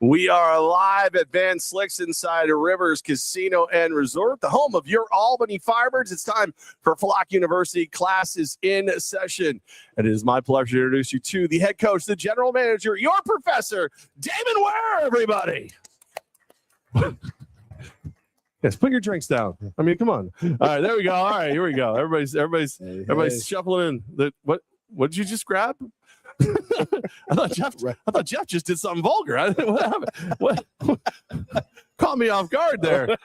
We are live at Van Slyck's inside of Rivers Casino and Resort, the home of your Albany Firebirds. It's time for Flock University classes in session. And it is my pleasure to introduce you to the head coach, the general manager, your professor, Damon Ware, everybody. Yes, put your drinks down. I mean, come on. All right, there we go. All right, here we go. Everybody's shuffling in. What did you just grab? I thought Jeff just did something vulgar. What happened? What caught me off guard there?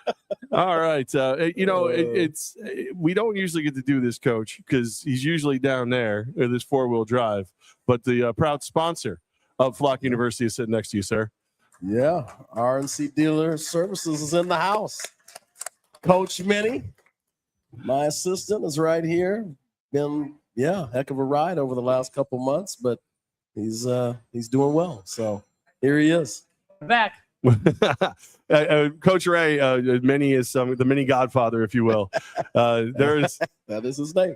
All right, it's we don't usually get to do this, Coach, because he's usually down there with his 4-wheel drive. But the proud sponsor of Flock University is sitting next to you, sir. Yeah, RNC Dealer Services is in the house. Coach Minnie, my assistant, is right here. Been heck of a ride over the last couple months, but he's doing well. So here he is. Back. Coach Ray, Minnie is the mini godfather, if you will. That is his name.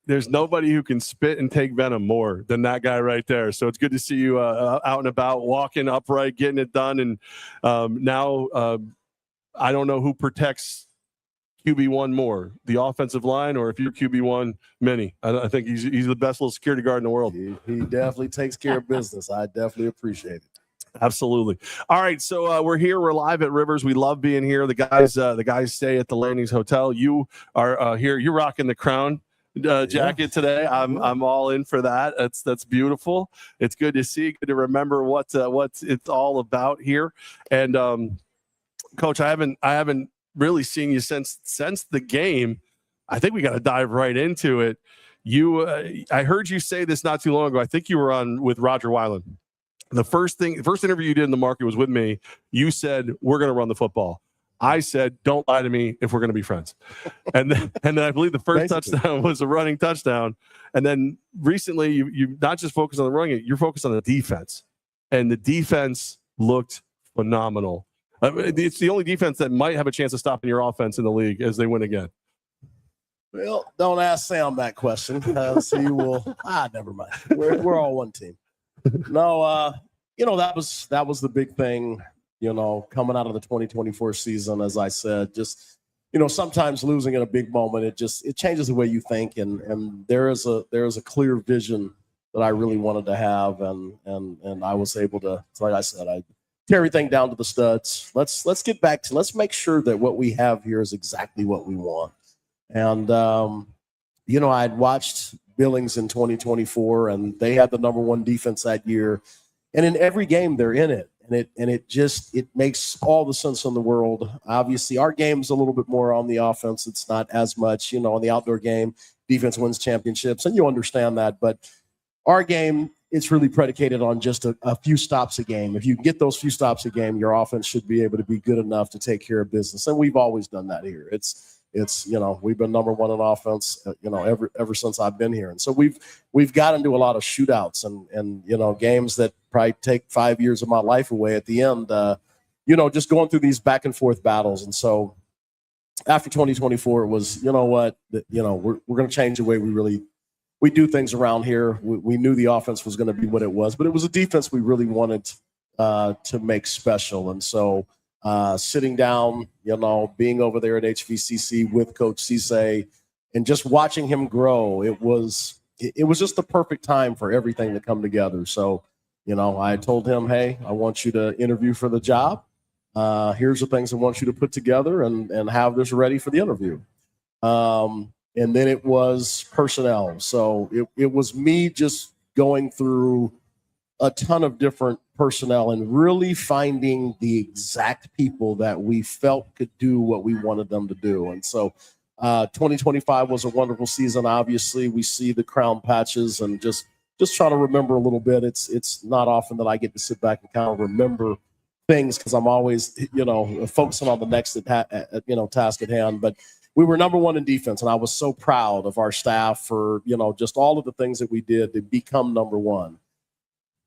There's nobody who can spit and take venom more than that guy right there. So it's good to see you out and about, walking upright, getting it done. And now I don't know who protects QB1 more, the offensive line, or if you're QB1, Minnie. I think he's the best little security guard in the world. He definitely takes care of business. I definitely appreciate it. Absolutely. All right, so we're here. We're live at Rivers. We love being here. The guys stay at the Landings Hotel. You are here. You're rocking the Crown jacket today. I'm all in for that. That's beautiful. It's good to see. Good to remember what it's all about here. And Coach, I haven't really seen you since the game. I think we got to dive right into it. I heard you say this not too long ago. I think you were on with Roger Weiland. The first interview you did in the market was with me. You said, we're going to run the football. I said, don't lie to me if we're going to be friends. And then I believe the first touchdown was a running touchdown. And then recently you not just focused on the running, you're focused on the defense. And the defense looked phenomenal. It's the only defense that might have a chance of stopping your offense in the league as they win again. Well, don't ask Sam that question. So you will. Never mind. We're all one team. No, that was the big thing. Coming out of the 2024 season, as I said, just sometimes losing in a big moment, it changes the way you think. And there is a clear vision that I really wanted to have, and I was able to. Like I said, I tear everything down to the studs. Let's get back to, let's make sure that what we have here is exactly what we want. And I'd watched Billings in 2024, and they had the #1 defense that year. And in every game they're in it. And it makes all the sense in the world. Obviously, our game's a little bit more on the offense. It's not as much, on the outdoor game, defense wins championships, and you understand that. But our game, it's really predicated on just a few stops a game. If you can get those few stops a game, your offense should be able to be good enough to take care of business. And we've always done that here. It's we've been #1 in offense, ever since I've been here. And so we've got into a lot of shootouts and games that probably take 5 years of my life away at the end, just going through these back and forth battles. And so after 2024, it was, we're going to change the way we do things around here. We knew the offense was going to be what it was, but it was a defense we really wanted to make special. And so sitting down, being over there at HVCC with Coach Cisse and just watching him grow, it was just the perfect time for everything to come together. So, I told him, hey, I want you to interview for the job. Here's the things I want you to put together and have this ready for the interview. And then it was personnel. So it was me just going through a ton of different personnel and really finding the exact people that we felt could do what we wanted them to do. And so 2025 was a wonderful season. Obviously, we see the crown patches and just trying to remember a little bit. It's not often that I get to sit back and kind of remember things because I'm always, focusing on the next task at hand. But we were #1 in defense, and I was so proud of our staff for, just all of the things that we did to become #1.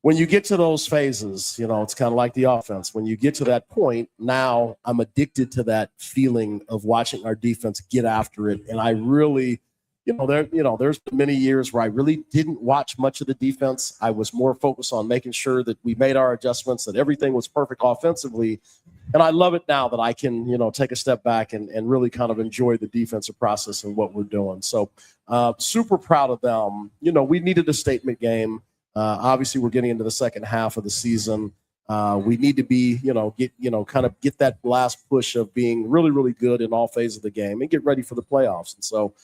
When you get to those phases, it's kind of like the offense. When you get to that point, now I'm addicted to that feeling of watching our defense get after it. And I really there's been many years where I really didn't watch much of the defense. I was more focused on making sure that we made our adjustments, that everything was perfect offensively. And I love it now that I can, take a step back and really kind of enjoy the defensive process and what we're doing. So super proud of them. We needed a statement game. Obviously, we're getting into the second half of the season. We need to be, get that last push of being really, really good in all phases of the game and get ready for the playoffs. And so,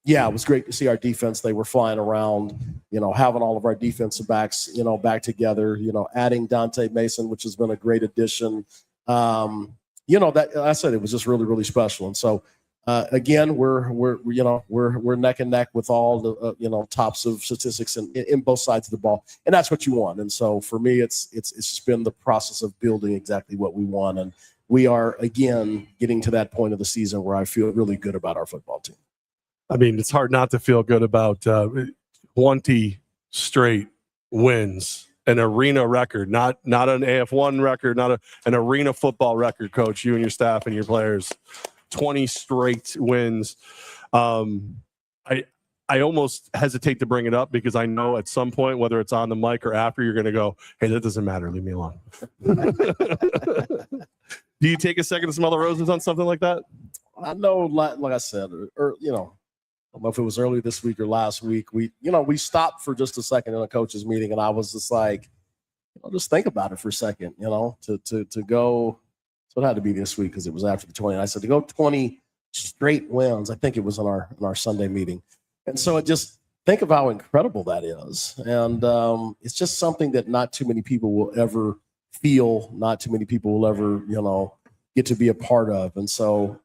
it was great to see our defense. They were flying around, having all of our defensive backs, back together, adding Dante Mason, which has been a great addition. That I said it was just really, really special. And so, again, we're neck and neck with all the tops of statistics in both sides of the ball, and that's what you want. And so for me, it's just been the process of building exactly what we want, and we are again getting to that point of the season where I feel really good about our football team. I mean, it's hard not to feel good about 20 straight wins, an arena record, not an AF1 record, not an arena football record. Coach, you and your staff and your players. 20 straight wins. I almost hesitate to bring it up because I know at some point, whether it's on the mic or after, you're going to go, hey, that doesn't matter. Leave me alone. Do you take a second to smell the roses on something like that? I know, like I said, or I don't know if it was early this week or last week, we stopped for just a second in a coach's meeting, and I was just like, just think about it for a second, to go. So it had to be this week because it was after the 20. And I said to go 20 straight wins. I think it was in our Sunday meeting. And so just think of how incredible that is. And it's just something that not too many people will ever feel, not too many people will ever, get to be a part of. And so,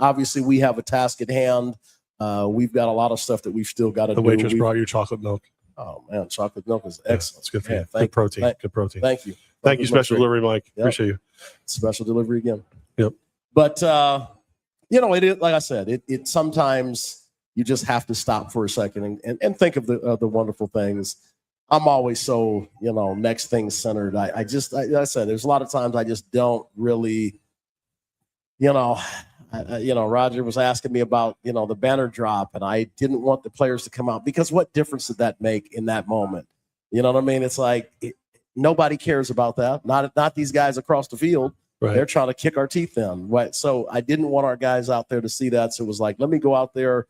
obviously we have a task at hand. We've got a lot of stuff that we've still got to do. The waitress brought you chocolate milk. Oh, man, chocolate milk is excellent. It's good for you. Good protein. Good protein. Thank you. Thank you, Special Delivery Mike. Yep. Appreciate you. Special delivery again. Yep. But, it is, like I said, it sometimes you just have to stop for a second and think of the wonderful things. I'm always so, next thing centered. I said, there's a lot of times I just don't really, Roger was asking me about, the banner drop, and I didn't want the players to come out because what difference did that make in that moment? You know what I mean? It's like nobody cares about that. Not these guys across the field. Right. They're trying to kick our teeth in. Right. So I didn't want our guys out there to see that. So it was like, let me go out there.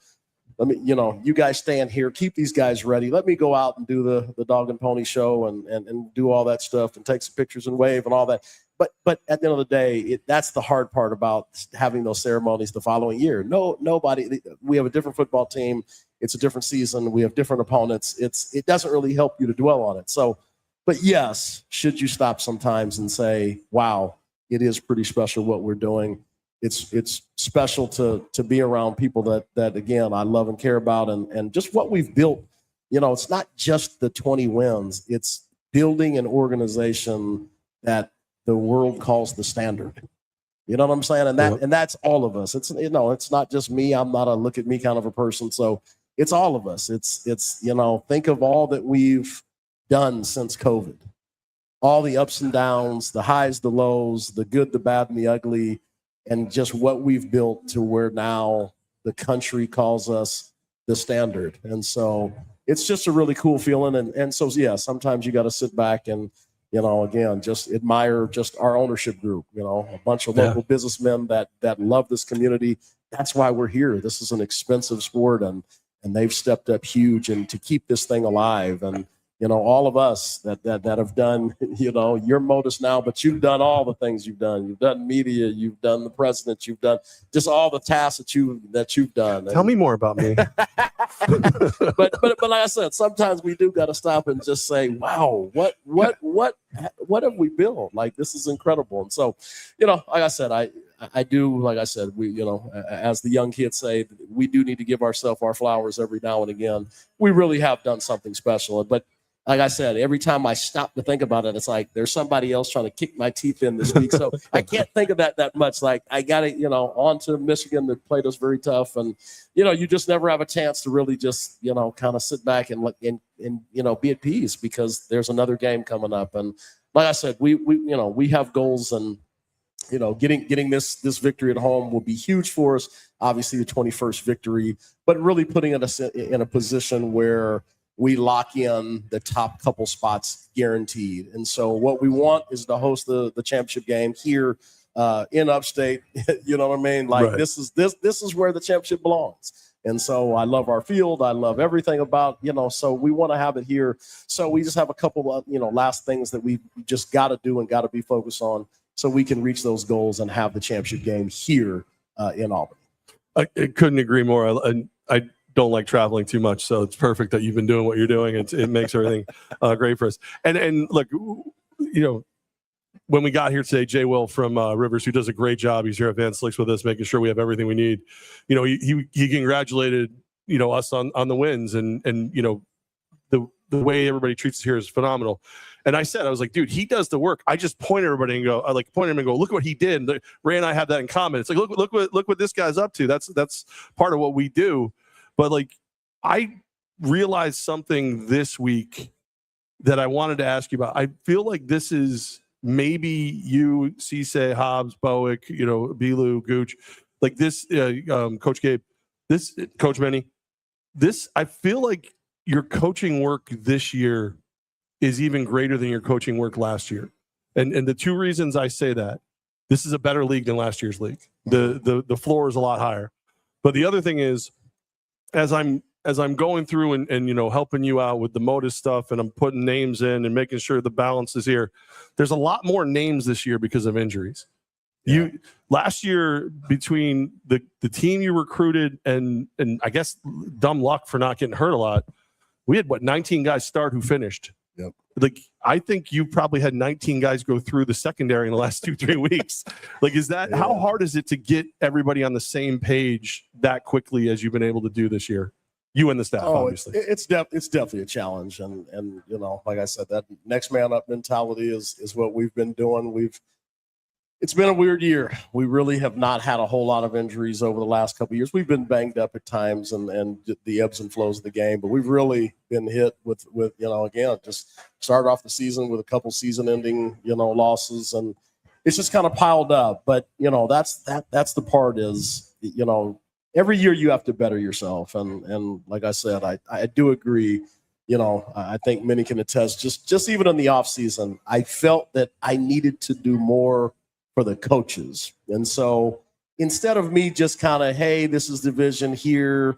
Let me, you guys stand here, keep these guys ready. Let me go out and do the dog and pony show and do all that stuff and take some pictures and wave and all that. But at the end of the day, that's the hard part about having those ceremonies the following year. Nobody. We have a different football team. It's a different season. We have different opponents. It doesn't really help you to dwell on it. So, but yes, should you stop sometimes and say, "Wow, it is pretty special what we're doing." It's special to be around people that again I love and care about, and just what we've built. It's not just the 20 wins. It's building an organization that the world calls the standard. You know what I'm saying? And that's all of us. It's not just me. I'm not a look at me kind of a person. So it's all of us. It's think of all that we've done since COVID. All the ups and downs, the highs, the lows, the good, the bad, and the ugly, and just what we've built to where now the country calls us the standard. And so it's just a really cool feeling. And so, yeah, sometimes you got to sit back and, again, just admire just our ownership group, a bunch of local businessmen that love this community. That's why we're here. This is an expensive sport, and they've stepped up huge and to keep this thing alive. And, all of us that have done, your MOATOS now, but you've done all the things you've done. You've done media, you've done the president, you've done just all the tasks that you've done. Tell me more about me. but like I said, sometimes we do got to stop and just say, wow, what have we built? Like, this is incredible. And so, like I said, I do, like I said, we, as the young kids say, we do need to give ourselves our flowers every now and again. We really have done something special. But like I said, every time I stop to think about it, it's like there's somebody else trying to kick my teeth in this week. So I can't think of that much. Like, I got to, on to Michigan that played us very tough. And, you just never have a chance to really just, kind of sit back and look and be at peace because there's another game coming up. And like I said, we have goals and getting this victory at home will be huge for us. Obviously, the 21st victory, but really putting us in a position where we lock in the top couple spots guaranteed. And so what we want is to host the championship game here in upstate. You know what I mean? Like right. this is where the championship belongs. And so I love our field. I love everything about, so we want to have it here. So we just have a couple of, last things that we just got to do and got to be focused on so we can reach those goals and have the championship game here in Albany. I couldn't agree more. I don't like traveling too much, so it's perfect that you've been doing what you're doing. It makes everything great for us. And look, when we got here today, Jay Will from Rivers, who does a great job, he's here at Van Slicks with us, making sure we have everything we need. He congratulated us on the wins, and the way everybody treats us here is phenomenal. And I was like, dude, he does the work. I just point at everybody and go, point at him and go, look what he did. And Ray and I have that in common. It's like, look what this guy's up to. That's part of what we do. But I realized something this week that I wanted to ask you about. I feel like this is maybe you, Cisse, Hobbs, Bowick, Bilu, Gooch, like this, Coach Gabe, this, Coach Benny, this, I feel like your coaching work this year is even greater than your coaching work last year. And the two reasons I say that, this is a better league than last year's league. The floor is a lot higher. But the other thing is, as I'm going through and helping you out with the MOATOS stuff, and I'm putting names in and making sure the balance is here, there's a lot more names this year because of injuries. Yeah. Last year, between the team you recruited and I guess dumb luck for not getting hurt a lot, we had 19 guys start who finished. Yep. I think you probably had 19 guys go through the secondary in the last 2-3 weeks. Is that how hard is it to get everybody on the same page that quickly as you've been able to do this year? You and the staff, obviously. It's definitely a challenge, and like I said, that next man up mentality is what we've been doing. It's been a weird year. We really have not had a whole lot of injuries over the last couple of years. We've been banged up at times and the ebbs and flows of the game, but we've really been hit with again, just started off the season with a couple season-ending, losses, and it's just kind of piled up. But, that's the part is, every year you have to better yourself. And like I said, I do agree. I think many can attest, just even in the off season, I felt that I needed to do more for the coaches. And so instead of me just kind of, hey, this is the vision here,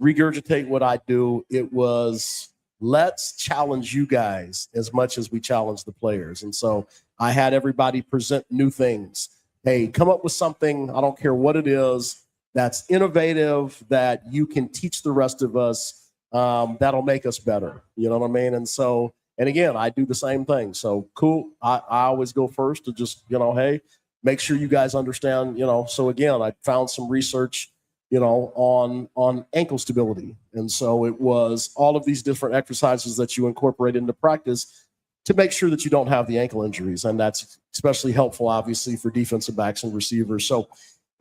regurgitate what I do, it was, let's challenge you guys as much as we challenge the players. And so I had everybody present new things. Hey, come up with something, I don't care what it is, that's innovative, that you can teach the rest of us, that'll make us better. You know what I mean? And so, and again, I do the same thing. So cool. I always go first to just, hey, make sure you guys understand, So again, I found some research, on ankle stability. And so it was all of these different exercises that you incorporate into practice to make sure that you don't have the ankle injuries. And that's especially helpful, obviously, for defensive backs and receivers. So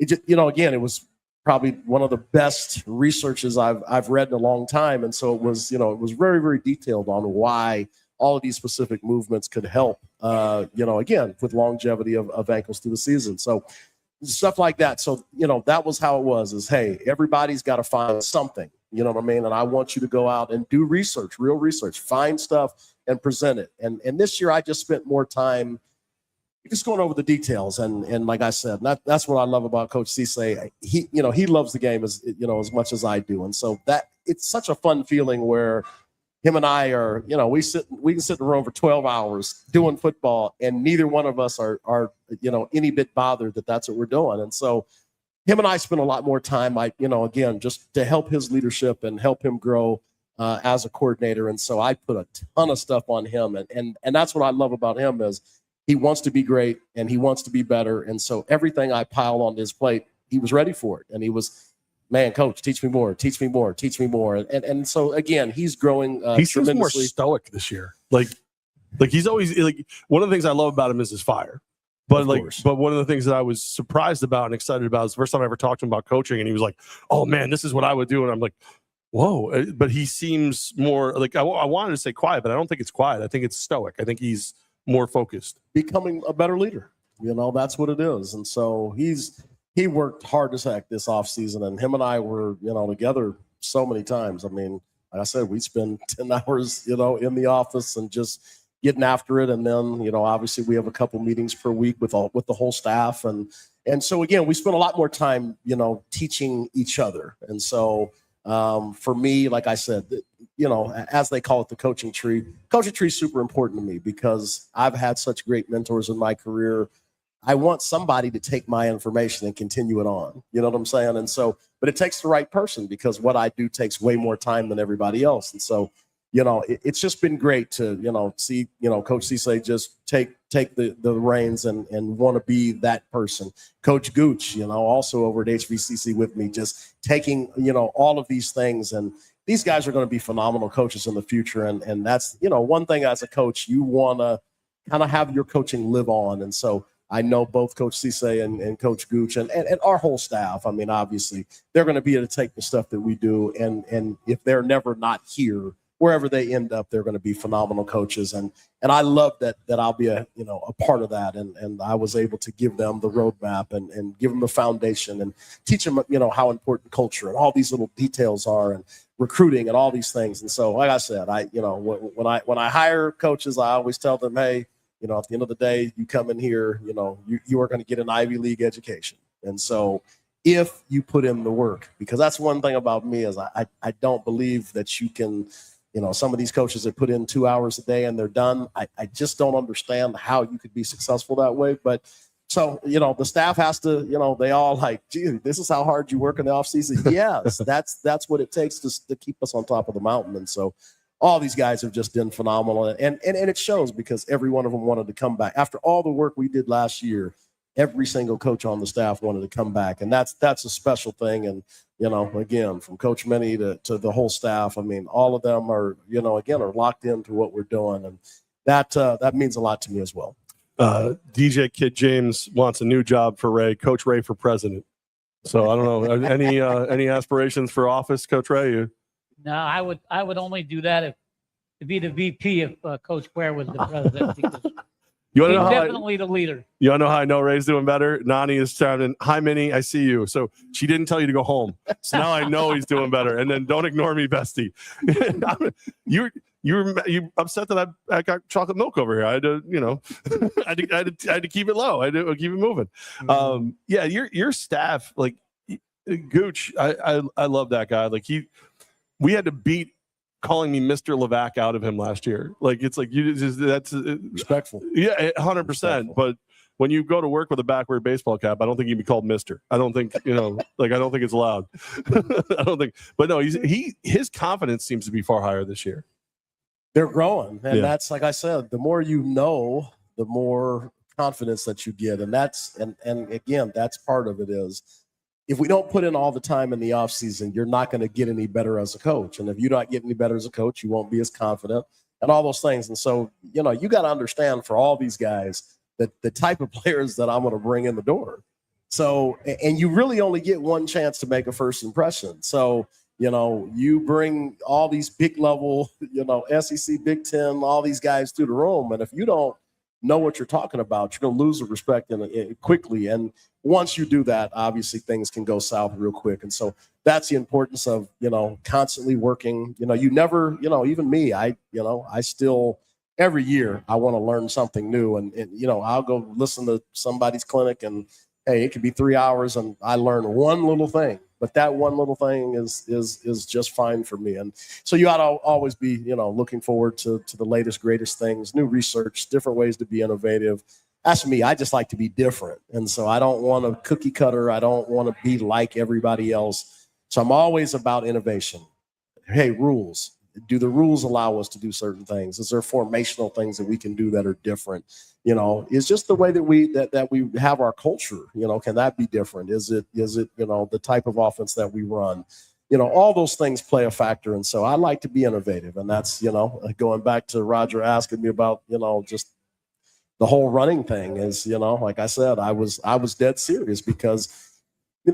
it just, again, it was probably one of the best researches I've read in a long time. And so it was, it was very, very detailed on why all of these specific movements could help, again, with longevity of ankles through the season. So stuff like that. So, that was how it was, is, hey, everybody's got to find something, you know what I mean? And I want you to go out and do research, real research, find stuff and present it. And this year I just spent more time just going over the details. And like I said, that's what I love about Coach Cisse. He loves the game as much as I do. And so that it's such a fun feeling where him and I are, we can sit in the room for 12 hours doing football, and neither one of us are any bit bothered that that's what we're doing. And so him and I spend a lot more time, again, just to help his leadership and help him grow as a coordinator. And so I put a ton of stuff on him. And that's what I love about him, is he wants to be great and he wants to be better. And so everything I pile on his plate, he was ready for it. And he was, man, coach, teach me more, teach me more, teach me more. And so again, he's growing. He seems more stoic this year. Like he's always one of the things I love about him is his fire. But but one of the things that I was surprised about and excited about is the first time I ever talked to him about coaching, and he was like, "Oh man, this is what I would do." And I'm like, "Whoa!" But he seems more I wanted to say quiet, but I don't think it's quiet. I think it's stoic. I think he's more focused, becoming a better leader. That's what it is. And so he worked hard as heck this offseason, and him and I were, together so many times. I mean, like I said, we spend 10 hours, in the office and just getting after it. And then, obviously we have a couple meetings per week with the whole staff. And so, again, we spend a lot more time, teaching each other. And so for me, like I said, as they call it, the coaching tree is super important to me because I've had such great mentors in my career. I want somebody to take my information and continue it on. You know what I'm saying? And so, but it takes the right person because what I do takes way more time than everybody else. And so, it's just been great to, see, Coach Cisse just take the reins and want to be that person. Coach Gooch, also over at HVCC with me, just taking, all of these things. And these guys are going to be phenomenal coaches in the future. And that's, one thing as a coach, you want to kind of have your coaching live on. And so I know both Coach Cisse and Coach Gooch and our whole staff. I mean, obviously, they're going to be able to take the stuff that we do. And if they're never not here, wherever they end up, they're going to be phenomenal coaches. And I love that I'll be a part of that. And I was able to give them the roadmap and give them the foundation and teach them, how important culture and all these little details are and recruiting and all these things. And so, like I said, when I hire coaches, I always tell them, hey, at the end of the day, you come in here, you are going to get an Ivy League education. And so if you put in the work, because that's one thing about me is I don't believe that you can, some of these coaches that put in 2 hours a day and they're done. I just don't understand how you could be successful that way. But so, the staff has to, they all like, gee, this is how hard you work in the offseason. Yes, that's what it takes to keep us on top of the mountain. And so all these guys have just done phenomenal. And it shows because every one of them wanted to come back. After all the work we did last year, every single coach on the staff wanted to come back. And that's a special thing. And, again, from Coach Minnie to the whole staff, I mean, all of them are, are locked into what we're doing. And that means a lot to me as well. DJ Kid James wants a new job for Ray, Coach Ray for president. So I don't know, any aspirations for office, Coach Ray? No, I would only do that to be the VP if Coach Ware was the president. Because you want to know definitely the leader. You want to know how I know Ray's doing better? Nani is sounding, hi, Minnie, I see you. So she didn't tell you to go home. So now I know he's doing better. And then don't ignore me, bestie. You upset that I got chocolate milk over here. I had to, I had to keep it low. I had to keep it moving. Yeah, your staff, like Gooch, I love that guy. Like we had to beat calling me Mr. Levack out of him last year. Like, it's like, that's respectful. Yeah, 100%. But when you go to work with a backward baseball cap, I don't think you can be called Mr. I don't think, I don't think it's allowed. I don't think, but no, his confidence seems to be far higher this year. They're growing. And that's, like I said, the more you know, the more confidence that you get. And and again, that's part of it is, if we don't put in all the time in the offseason, you're not going to get any better as a coach. And if you don't get any better as a coach, you won't be as confident and all those things. And so, you got to understand for all these guys that the type of players that I'm going to bring in the door. So, and you really only get one chance to make a first impression. So, you bring all these big level, SEC, Big Ten, all these guys through the room. And if you don't know what you're talking about, you're going to lose the respect quickly. And once you do that, obviously things can go south real quick. And so that's the importance of, constantly working. You never, even me, I still, every year I want to learn something new. And I'll go listen to somebody's clinic and, hey, it could be 3 hours and I learn one little thing. But that one little thing is just fine for me. And so you ought to always be, looking forward to the latest, greatest things, new research, different ways to be innovative. That's me. I just like to be different. And so I don't want a cookie cutter. I don't want to be like everybody else. So I'm always about innovation. Hey, rules. Do the rules allow us to do certain things? Is there formational things that we can do that are different? It's just the way that we have our culture. Can that be different? Is it the type of offense that we run? All those things play a factor. And so I like to be innovative. And that's, going back to Roger asking me about, just the whole running thing is, like I said, I was dead serious because,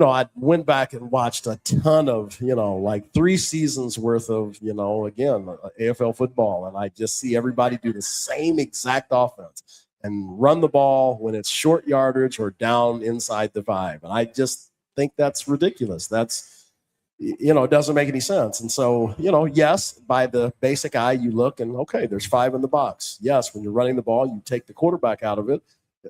I went back and watched a ton of, like 3 seasons worth of, again, AFL football. And I just see everybody do the same exact offense. and run the ball when it's short yardage or down inside the 5. And I just think that's ridiculous. That's, it doesn't make any sense. And so, yes, by the basic eye, you look and, okay, there's 5 in the box. Yes, when you're running the ball, you take the quarterback out of it.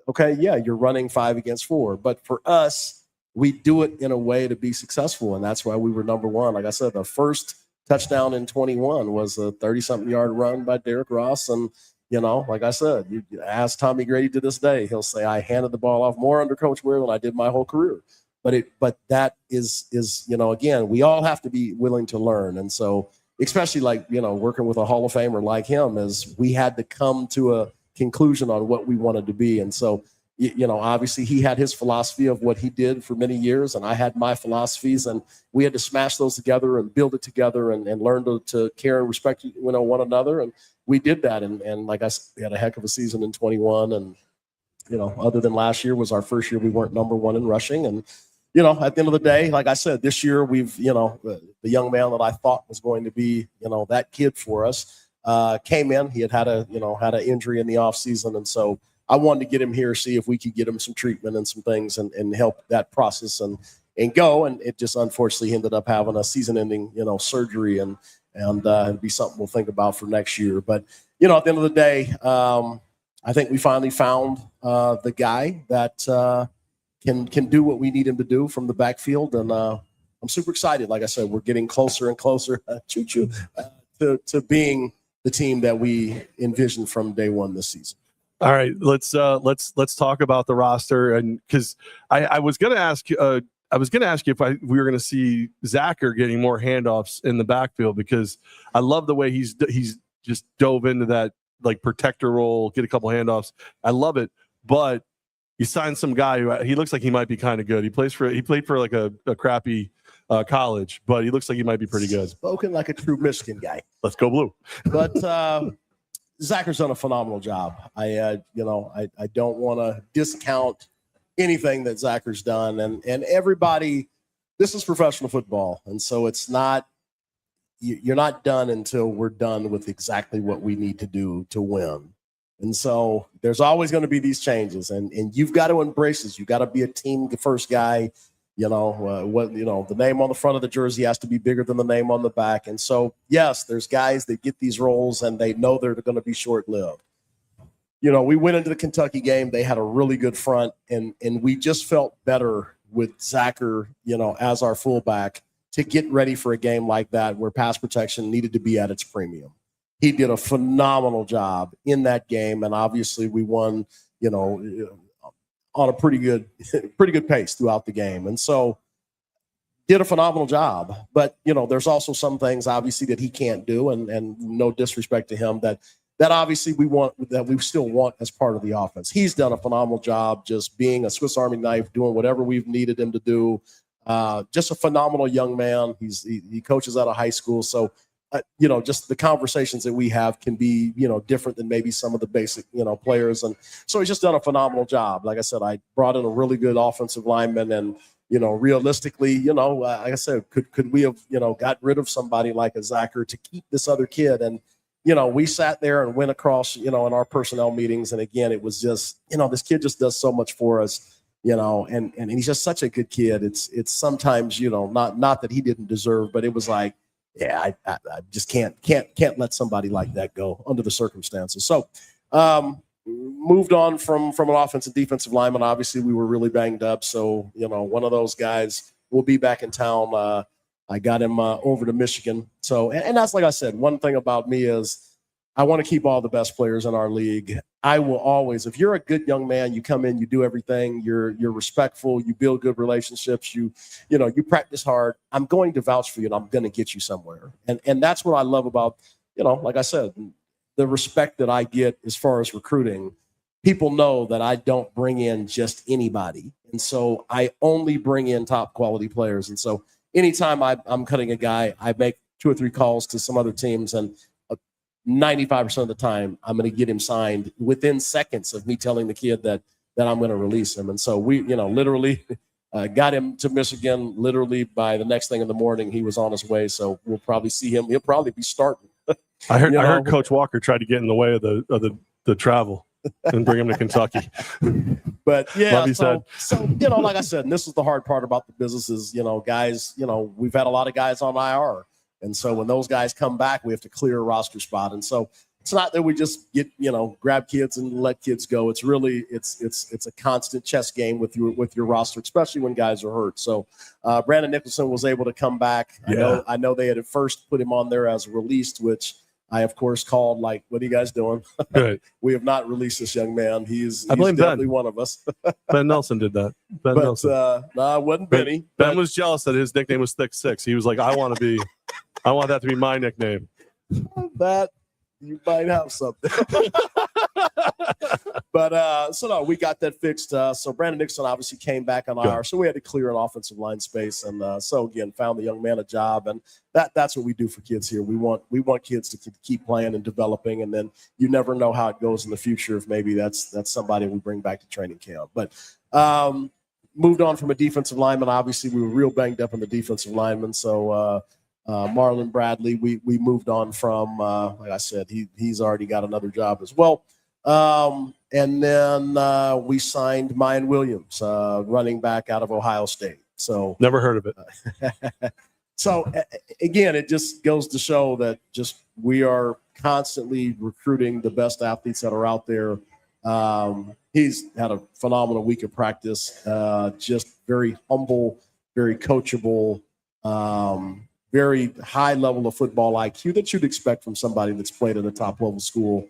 Okay, yeah, you're running 5 against 4. But for us, we do it in a way to be successful, and that's why we were number 1. Like I said, the first touchdown in 21 was a 30-something yard run by Derrick Ross. And, like I said, you ask Tommy Grady to this day, he'll say, I handed the ball off more under Coach Ware than I did my whole career. But that is again, we all have to be willing to learn. And so, especially like, working with a Hall of Famer like him, is we had to come to a conclusion on what we wanted to be. And so, obviously he had his philosophy of what he did for many years, and I had my philosophies, and we had to smash those together and build it together and learn to care and respect, one another. And we did that. And like I said, we had a heck of a season in 21. And, other than last year was our first year we weren't number 1 in rushing. And, at the end of the day, like I said, this year we've, the young man that I thought was going to be, that kid for us, came in. He had an injury in the offseason. And so I wanted to get him here, see if we could get him some treatment and some things and help that process and go. And it just unfortunately ended up having a season-ending, surgery, and it'd be something we'll think about for next year. But, at the end of the day, I think we finally found the guy that can do what we need him to do from the backfield. And I'm super excited. Like I said, we're getting closer and closer to being the team that we envisioned from day one this season. All right, let's talk about the roster, and because I was going to ask you if we were going to see Zacher getting more handoffs in the backfield, because I love the way he's just dove into that like protector role, get a couple handoffs. I love it, but you signed some guy who he looks like he might be kind of good. He played for like a crappy college, but he looks like he might be pretty good. Spoken like a true Michigan guy. Let's go blue. But Zacher's done a phenomenal job. I don't want to discount anything that Zacher's done, and everybody. This is professional football, and so it's not. You're not done until we're done with exactly what we need to do to win. And so there's always going to be these changes, and you've got to embrace this. You've got to be a team first guy. The name on the front of the jersey has to be bigger than the name on the back. And so, yes, there's guys that get these roles and they know they're going to be short-lived. We went into the Kentucky game. They had a really good front, and we just felt better with Zacher, as our fullback to get ready for a game like that where pass protection needed to be at its premium. He did a phenomenal job in that game, and obviously we won, on a pretty good pace throughout the game. And so did a phenomenal job. But, there's also some things obviously that he can't do, and no disrespect to him, that obviously we still want as part of the offense. He's done a phenomenal job just being a Swiss Army knife, doing whatever we've needed him to do. Just a phenomenal young man. He coaches out of high school. So, just the conversations that we have can be, different than maybe some of the basic, players. And so he's just done a phenomenal job. Like I said, I brought in a really good offensive lineman, and, realistically, like I said, could we have, got rid of somebody like a Zacher to keep this other kid? And, we sat there and went across, in our personnel meetings. And again, it was just, this kid just does so much for us, and he's just such a good kid. It's sometimes, not that he didn't deserve, but it was like, yeah, I just can't let somebody like that go under the circumstances. So moved on from an offensive defensive lineman. Obviously, we were really banged up. So, one of those guys will be back in town. I got him over to Michigan. So, and that's, like I said, one thing about me is I want to keep all the best players in our league. I will always, if you're a good young man, you come in, you do everything, you're respectful, you build good relationships, you practice hard. I'm going to vouch for you, and I'm going to get you somewhere. And that's what I love about, like I said, the respect that I get as far as recruiting. People know that I don't bring in just anybody. And so I only bring in top quality players. And so anytime I'm cutting a guy, I make 2 or 3 calls to some other teams, and 95% of the time, I'm going to get him signed within seconds of me telling the kid that I'm going to release him. And so we, literally got him to Michigan. Literally by the next thing in the morning, he was on his way. So we'll probably see him. He'll probably be starting. I heard Coach Walker tried to get in the way of the travel. and bring him to Kentucky. But yeah, Love you, so like I said, and this is the hard part about the business is, guys, we've had a lot of guys on IR. And so when those guys come back, we have to clear a roster spot. And so it's not that we just get, grab kids and let kids go. It's really, it's a constant chess game with your roster, especially when guys are hurt. So Brandon Nicholson was able to come back. Yeah. I know they had at first put him on there as released, which I, of course, called like, what are you guys doing? Right. We have not released this young man. He's blame definitely Ben. one of us. Ben Nelson did that. Ben Nelson. No, it wasn't Benny. Ben was jealous that his nickname was Thick Six. He was like, I want that to be my nickname. That you might have something. But so no, we got that fixed. So Brandon Nixon obviously came back on IR, so we had to clear an offensive line space, and so again found the young man a job, and that's what we do for kids here. We want kids to keep playing and developing, and then you never know how it goes in the future if maybe that's somebody we bring back to training camp. But moved on from a defensive lineman. Obviously, we were real banged up in the defensive lineman, so. Marlon Bradley, we moved on from, like I said, he's already got another job as well. And then we signed Mayan Williams, running back out of Ohio State. So never heard of it. So again, it just goes to show that just we are constantly recruiting the best athletes that are out there. He's had a phenomenal week of practice, just very humble, very coachable, very high level of football IQ that you'd expect from somebody that's played at a top level school.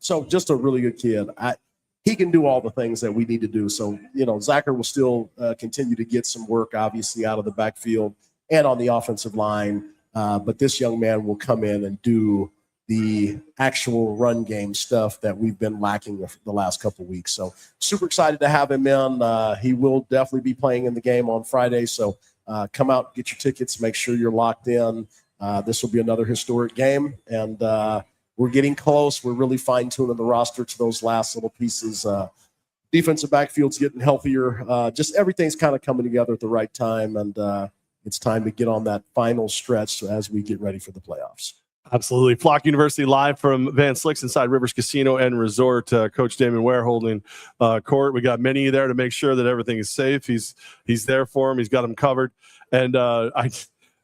So just a really good kid. He can do all the things that we need to do. So, Zachary will still continue to get some work, obviously, out of the backfield and on the offensive line. But this young man will come in and do the actual run game stuff that we've been lacking the last couple of weeks. So super excited to have him in. He will definitely be playing in the game on Friday. So come out, get your tickets, make sure you're locked in. This will be another historic game, and we're getting close. We're really fine-tuning the roster to those last little pieces. Defensive backfield's getting healthier. Just everything's kind of coming together at the right time, and it's time to get on that final stretch as we get ready for the playoffs. Absolutely. Flock University live from Van Slyck's inside Rivers Casino and Resort. Coach Damon Ware holding court. We got many there to make sure that everything is safe. He's there for him. He's got him covered. And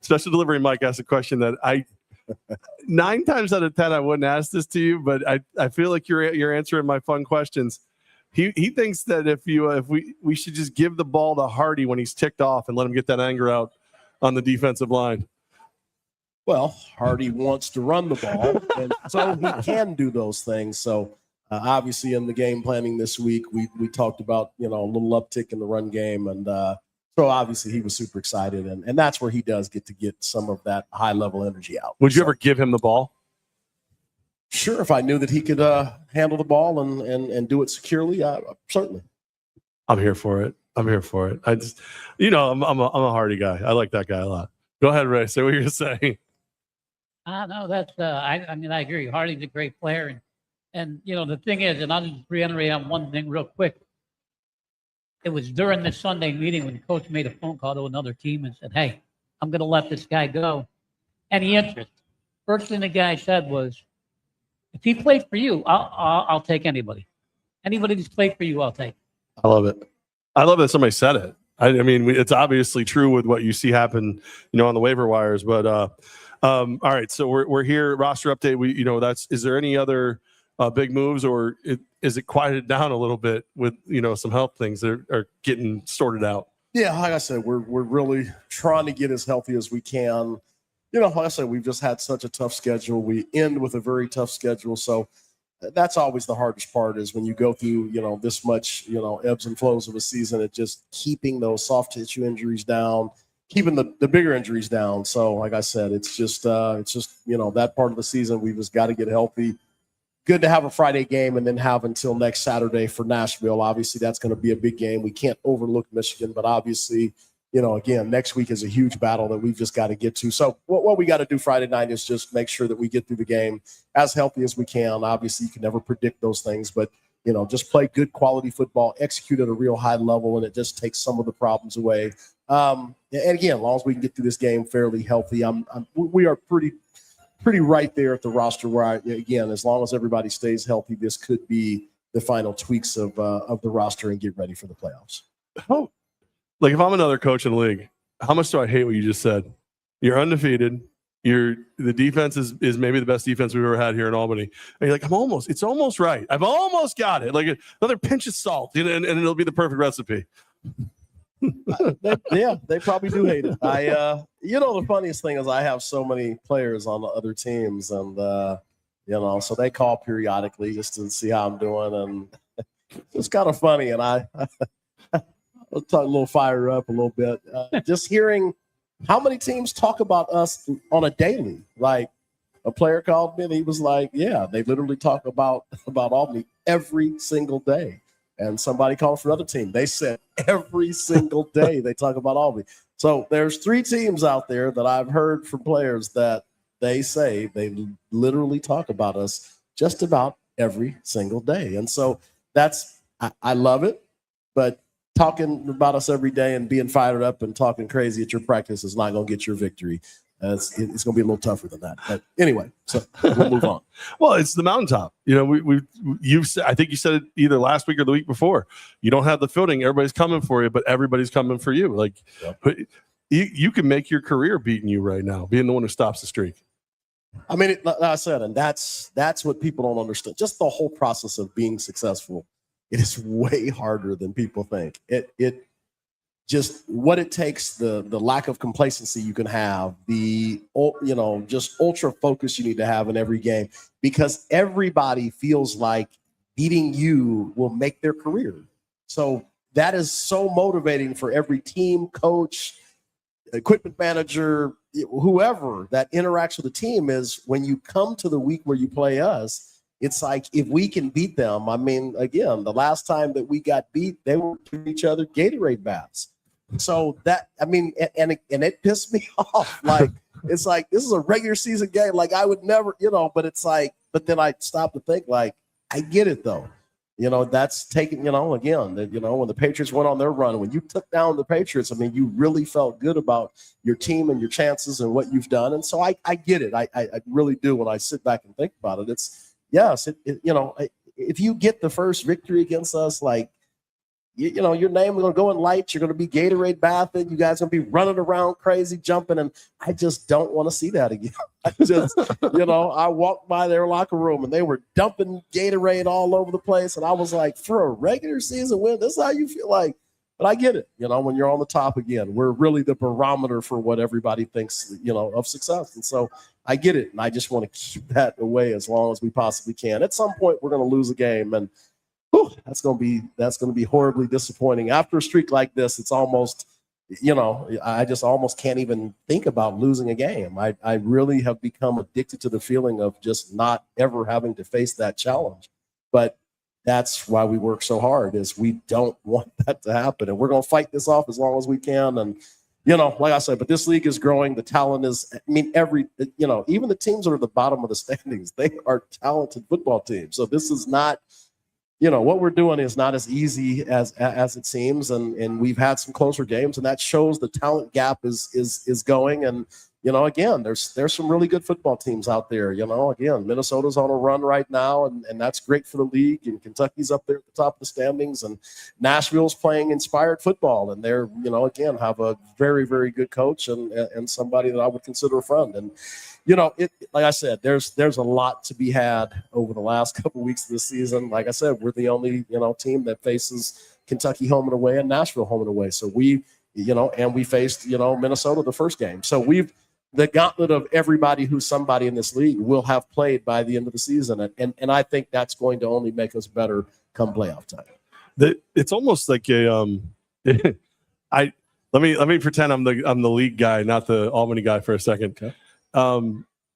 Special Delivery Mike asked a question that 9 times out of 10 I wouldn't ask this to you, but I feel like you're answering my fun questions. He thinks that if we should just give the ball to Hardy when he's ticked off and let him get that anger out on the defensive line. Well, Hardy wants to run the ball, and so he can do those things. So obviously in the game planning this week, we talked about, a little uptick in the run game. And so obviously he was super excited. And that's where he does get some of that high-level energy out. Would you ever give him the ball? Sure, if I knew that he could handle the ball and do it securely, certainly. I'm here for it. I just, I'm a Hardy guy. I like that guy a lot. Go ahead, Ray. Say what you're saying. No, that's I agree. Hardy's a great player, and the thing is, and I'll just reiterate on one thing real quick. It was during the Sunday meeting when the coach made a phone call to another team and said, "Hey, I'm going to let this guy go." Any interest? First thing the guy said was, "If he played for you, I'll take anybody. Anybody who's played for you, I'll take." I love it. I love that somebody said it. I mean, it's obviously true with what you see happen, on the waiver wires. But all right, so we're here. Roster update. Is there any other big moves, or is it quieted down a little bit with some health things that are getting sorted out? Yeah, like I said, we're really trying to get as healthy as we can. Like I said, we've just had such a tough schedule. We end with a very tough schedule, so that's always the hardest part is when you go through, this much, ebbs and flows of a season. It just keeping those soft tissue injuries down, keeping the bigger injuries down. So, like I said, it's just that part of the season. We've just got to get healthy. Good to have a Friday game and then have until next Saturday for Nashville. Obviously, that's going to be a big game. We can't overlook Michigan, but obviously, again, next week is a huge battle that we've just got to get to. So what we got to do Friday night is just make sure that we get through the game as healthy as we can. Obviously, you can never predict those things, but, just play good quality football, execute at a real high level, and it just takes some of the problems away. And again, as long as we can get through this game fairly healthy, we are pretty pretty right there at the roster where, again, as long as everybody stays healthy, this could be the final tweaks of the roster and get ready for the playoffs. Oh, like if I'm another coach in the league, how much do I hate what you just said? You're undefeated. The defense is maybe the best defense we've ever had here in Albany. And you're like, it's almost right. I've almost got it. Like another pinch of salt, and it'll be the perfect recipe. They probably do hate it. The funniest thing is I have so many players on the other teams, and so they call periodically just to see how I'm doing, and it's kind of funny. And I'll talk a little fire up a little bit, just hearing how many teams talk about us on a daily. Like a player called me and he was like, yeah, they literally talk about Albany every single day. And somebody called for another team. They said every single day they talk about Albany. So there's 3 teams out there that I've heard from players that they say they literally talk about us just about every single day. And so I love it, but talking about us every day and being fired up and talking crazy at your practice is not going to get your victory. It's going to be a little tougher than that. But anyway, so we'll move on. Well, it's the mountaintop. I think you said it either last week or the week before. You don't have the footing. Everybody's coming for you, but everybody's coming for you. Like you can make your career beating you right now, being the one who stops the streak. I mean, like I said, and that's what people don't understand. Just the whole process of being successful. It is way harder than people think. It just what it takes, the lack of complacency you can have, just ultra focus you need to have in every game, because everybody feels like beating you will make their career. So that is so motivating for every team, coach, equipment manager, whoever that interacts with the team, is when you come to the week where you play us, it's like, if we can beat them, I mean, again, the last time that we got beat, they were giving each other Gatorade baths. So that, I mean, and it pissed me off. Like, it's like, this is a regular season game. Like, I would never, but it's like, but then I stopped to think, like, I get it though. That's taking, again, when the Patriots went on their run, when you took down the Patriots, I mean, you really felt good about your team and your chances and what you've done. And so I get it. I really do. When I sit back and think about it, yes, if you get the first victory against us, like, your name is going to go in lights. You're going to be Gatorade bathing. You guys are going to be running around crazy, jumping. And I just don't want to see that again. I walked by their locker room and they were dumping Gatorade all over the place. And I was like, for a regular season win, this is how you feel like. But I get it. When you're on the top again, we're really the barometer for what everybody thinks, of success. And so I get it. And I just want to keep that away as long as we possibly can. At some point, we're going to lose a game. And that's going to be horribly disappointing. After a streak like this, it's almost, I just almost can't even think about losing a game. I really have become addicted to the feeling of just not ever having to face that challenge. But that's why we work so hard, is we don't want that to happen. And we're going to fight this off as long as we can. And, like I said, but this league is growing. The talent is, even the teams that are at the bottom of the standings, they are talented football teams. So this is not, what we're doing is not as easy as it seems. And we've had some closer games, and that shows the talent gap is going. And, again, there's some really good football teams out there. Again, Minnesota's on a run right now, and that's great for the league. And Kentucky's up there at the top of the standings, and Nashville's playing inspired football. And they're, again, have a very, very good coach and somebody that I would consider a friend. And, like I said, there's a lot to be had over the last couple of weeks of the season. Like I said, we're the only, team that faces Kentucky home and away and Nashville home and away. So we faced, Minnesota the first game. So the gauntlet of everybody who's somebody in this league will have played by the end of the season. And I think that's going to only make us better come playoff time. It's almost like let me pretend I'm the league guy, not the Albany guy for a second. Okay.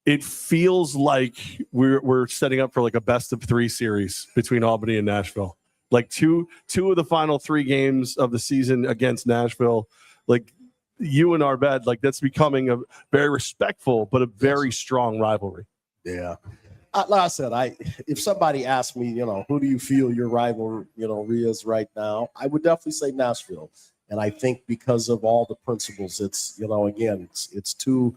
It feels like we're setting up for like a best of 3 series between Albany and Nashville. Like two of the final 3 games of the season against Nashville, like you and our bed, like that's becoming a very respectful but a very strong rivalry. Yeah. Like I said, if somebody asked me, who do you feel your rival, is right now, I would definitely say Nashville. And I think because of all the principles, it's, again, it's two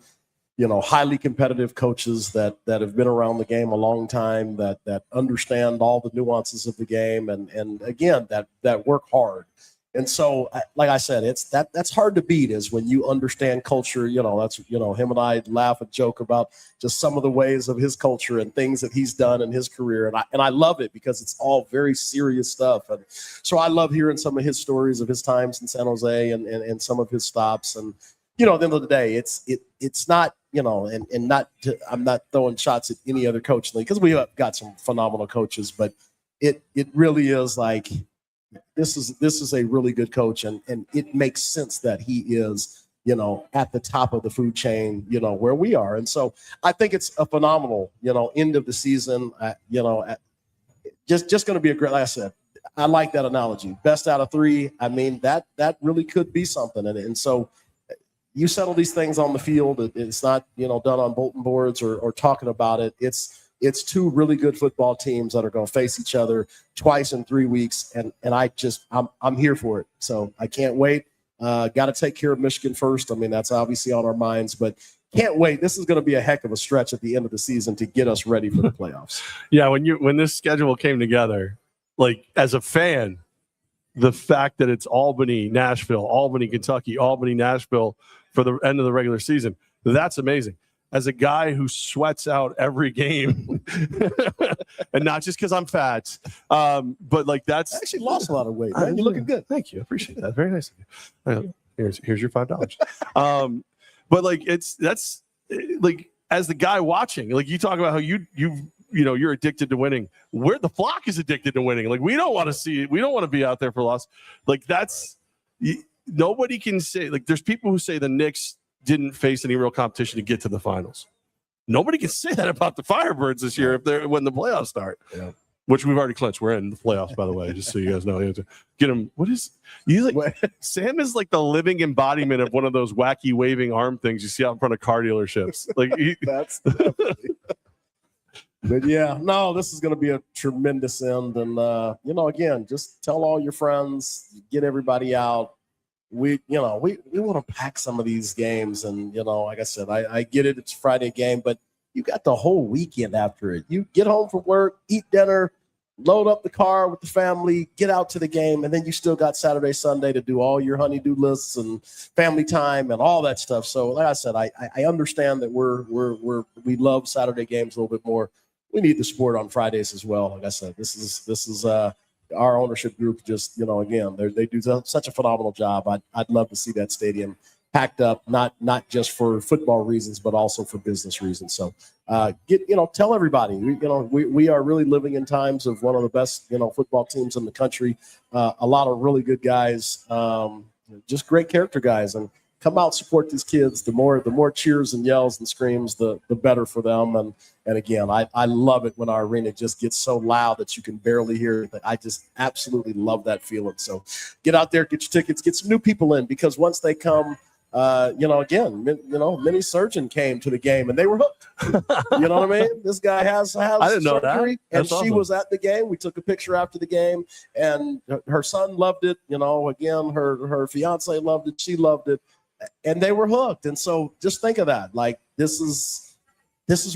highly competitive coaches that have been around the game a long time, that understand all the nuances of the game, and again, that work hard. And so, like I said, that's hard to beat, is when you understand culture. That's him and I laugh and joke about just some of the ways of his culture and things that he's done in his career, and I love it because it's all very serious stuff. And so I love hearing some of his stories of his times in San Jose and some of his stops. And at the end of the day, it's not I'm not throwing shots at any other coach because we have got some phenomenal coaches, but it really is like. This is a really good coach, and it makes sense that he is, at the top of the food chain, where we are. And so I think it's a phenomenal, end of the season, just going to be a great, like I said, I like that analogy. Best out of 3. I mean, that really could be something. And so you settle these things on the field. It's not, done on bulletin boards or talking about it. It's 2 really good football teams that are going to face each other twice in 3 weeks, and I'm here for it. So I can't wait. Got to take care of Michigan first. I mean, that's obviously on our minds, but can't wait. This is going to be a heck of a stretch at the end of the season to get us ready for the playoffs. Yeah, when this schedule came together, like as a fan, the fact that it's Albany, Nashville, Albany, Kentucky, Albany, Nashville for the end of the regular season, that's amazing. As a guy who sweats out every game, and not just because I'm fat, but like that's I actually lost a lot of weight. Man. You're looking good. Thank you. I appreciate that. Very nice of you. Here's your $5. But like that's like as the guy watching, like you talk about how you're addicted to winning. Where the flock is addicted to winning. Like we don't want to be out there for loss. Like that's nobody can say, like there's people who say the Knicks didn't face any real competition to get to the finals. Nobody can say that about the Firebirds this year when the playoffs start. Yeah. Which we've already clinched. We're in the playoffs, by the way, just so you guys know. You have to get them. What is you like? Sam is like the living embodiment of one of those wacky waving arm things you see out in front of car dealerships. Like that's definitely. But yeah, no, this is going to be a tremendous end, and again, just tell all your friends, get everybody out. We want to pack some of these games, and like I said, I get it. It's a Friday game, but you got the whole weekend after it. You get home from work, eat dinner, load up the car with the family, get out to the game, and then you still got Saturday, Sunday to do all your honey-do lists and family time and all that stuff. So, like I said, I understand that we love Saturday games a little bit more. We need the sport on Fridays as well. Like I said, this is our ownership group. Just again, they do such a phenomenal job. I'd love to see that stadium packed up, not just for football reasons, but also for business reasons. So tell everybody, we are really living in times of one of the best football teams in the country. A lot of really good guys, just great character guys, and come out, support these kids. The more cheers and yells and screams, the better for them. And again, I love it when our arena just gets so loud that you can barely hear it. I just absolutely love that feeling. So get out there, get your tickets, get some new people in, because once they come, Mini Surgeon came to the game and they were hooked. You know what I mean? This guy has I didn't know surgery, that. and she was at the game. We took a picture after the game, and her son loved it. Again, her fiance loved it. She loved it. And they were hooked. And so just think of that. Like, this is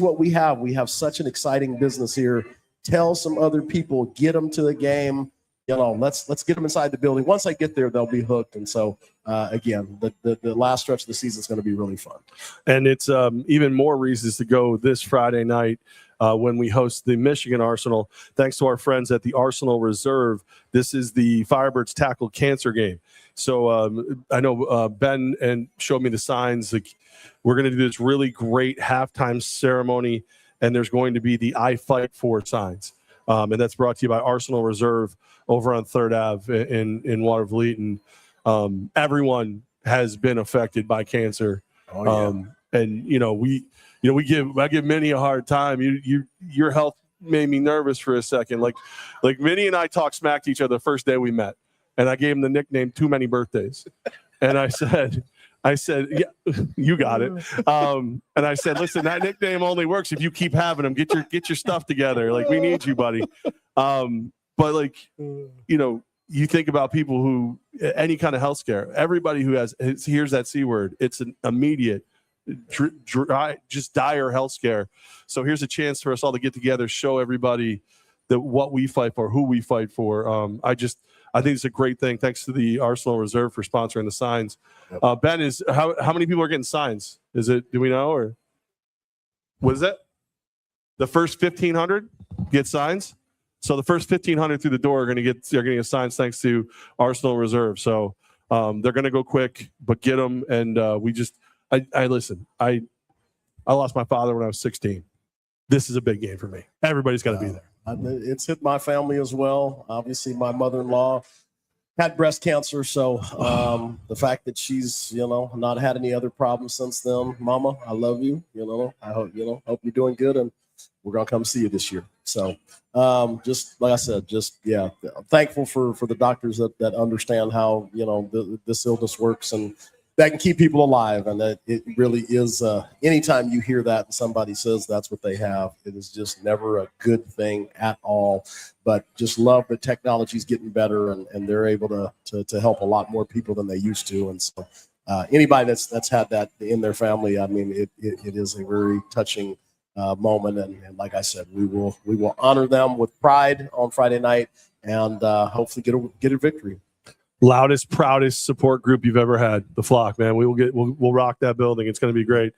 what we have. We have such an exciting business here. Tell some other people, get them to the game. Let's get them inside the building. Once they get there, they'll be hooked. And so, again, the last stretch of the season is going to be really fun. And it's even more reasons to go this Friday night when we host the Michigan Arsenal. Thanks to our friends at the Arsenal Reserve. This is the Firebirds Tackle Cancer game. So I know Ben and showed me the signs. Like, we're going to do this really great halftime ceremony, and there's going to be the I Fight For signs. And that's brought to you by Arsenal Reserve over on 3rd Ave in Watervliet. And everyone has been affected by cancer. Oh, yeah. And I give Minnie a hard time. Your health made me nervous for a second. Like Minnie and I talked smack to each other the first day we met, and I gave him the nickname Too Many Birthdays. And I said, yeah, you got it. And I said, listen, that nickname only works if you keep having them. Get your stuff together. Like, we need you, buddy. But like, you think about people who, any kind of health scare, everybody who hears that C word, it's an immediate just dire health scare. So here's a chance for us all to get together, show everybody that what we fight for, who we fight for. I think it's a great thing. Thanks to the Arsenal Reserve for sponsoring the signs. Yep. Ben, is how many people are getting signs? Is it, do we know, or what is that? The first 1,500 get signs. So the first 1,500 through the door are going to get signs thanks to Arsenal Reserve. So they're going to go quick, but get them. And I listen. I lost my father when I was 16. This is a big game for me. Everybody's got to be there. It's hit my family as well. Obviously, my mother-in-law had breast cancer, so the fact that she's not had any other problems since then, Mama, I love you. I hope hope you're doing good, and we're gonna come see you this year. So just like I said, thankful for the doctors that understand how this illness works and that can keep people alive, and that it really is. Anytime you hear that and somebody says that's what they have, it is just never a good thing at all. But just love that technology is getting better, and they're able to help a lot more people than they used to. And so, anybody that's had that in their family, I mean, it is a very touching moment. And like I said, we will honor them with pride on Friday night, and hopefully get a victory. Loudest, proudest support group you've ever had. The Flock, man. We'll rock that building. It's going to be great.